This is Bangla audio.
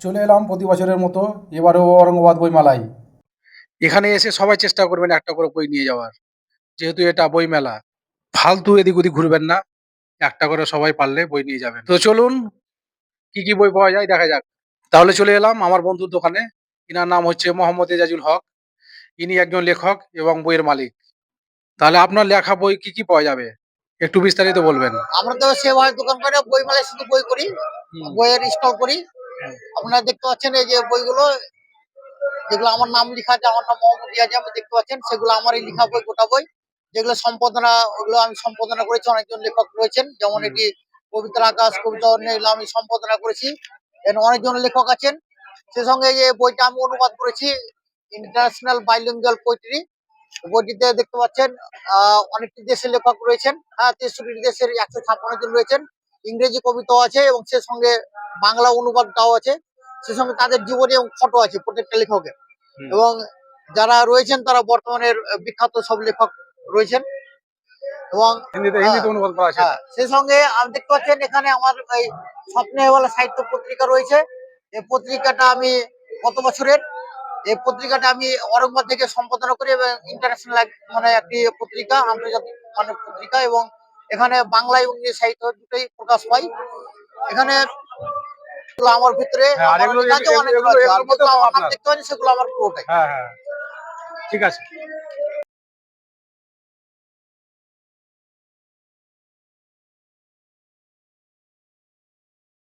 চলে এলাম প্রতি বছরের মতো এবারেও ঔরঙ্গাবাদ বইমেলায়। এখানে এসে সবাই চেষ্টা করবেন একটা করে বই নিয়ে যাওয়ার, যেহেতু এটা বই মেলা। ফালতু এদিক ওদিক ঘুরবেন না, একটা করে সবাই পারলে বই নিয়ে যাবেন। তো চলুন, কি কি বই পাওয়া যায় দেখা যাক। তাহলে চলে এলাম আমার বন্ধুর দোকানে। ইনার নাম হচ্ছে মোহাম্মদ এজাজুল হক। ইনি একজন লেখক এবং বইয়ের মালিক। তাহলে আপনার লেখা বই কি কি পাওয়া যাবে, একটু বিস্তারিত বলবেন। আমরা তো সেভাবে দোকান করে বই মেলায় শুধু বই করি, হুম, বইয়ের স্টল করি। হুম, আপনারা দেখতে পাচ্ছেন এই যে বইগুলো, যেগুলো আমার নাম লেখা আছে, আমার নাম মোহাম্মদ রিয়াজ আহমেদ, দেখতে পাচ্ছেন সেগুলো আমারই লেখা বই, গোটা বই। যেগুলো সম্পাদনা, ওগুলো আমি সম্পাদনা করেছি। অনেকজন লেখক রয়েছেন, যেমন হুম, এটি কবিতার আকাশ, কবিতা অন্য, এগুলো আমি সম্পাদনা করেছি। এখানে অনেকজন লেখক আছেন। সে সঙ্গে যে বইটা আমি অনুবাদ করেছি, ইন্টারন্যাশনাল বাইলিঙ্গুয়াল পোয়েট্রি, বইটিতে দেখতে পাচ্ছেন অনেকটি দেশের লেখক রয়েছেন। 63 দেশের 156 জন রয়েছেন। ইংরেজি কবিতাও আছে এবং সে সঙ্গে বাংলা অনুবাদটাও আছে। সে সঙ্গে তাদের জীবনী এবং ফটো আছে প্রত্যেকটা লেখকের। হুম। এবং যারা রয়েছেন তারা বর্তমানের বিখ্যাত সব লেখক রয়েছেন। এবং হিন্দিতে হ্যাঁ, হিন্দিতে অনুবাদ করা আছে হ্যাঁ, এটা। সেই সঙ্গে আপনি দেখতে পাচ্ছেন এখানে আমার এই স্বপ্নেওয়ালা সাহিত্য পত্রিকা রয়েছে। এই পত্রিকাটা আমি গত বছরের, এই পত্রিকাটা আমি ঔরঙ্গাবাদ থেকে সম্পাদনা করি এবং ইন্টারন্যাশনাল মানে একটি পত্রিকা, আন্তর্জাতিক মানের পত্রিকা। এবং এখানে বাংলা এবং ইংরেজি সাহিত্য দুটোই প্রকাশ পাই। এখানে যেগুলো আমার ভিতরে হ্যাঁ, আর আমার এগুলো লেখা আছে, এগুলো অনেকগুলো এগুলো আছে। আর এগুলোর মধ্যে যেগুলো সব আমার নাম আপনার। দেখতে পাচ্ছেন সেগুলো আমার পুরোটাই। হ্যাঁ, হ্যাঁ, ঠিক আছে।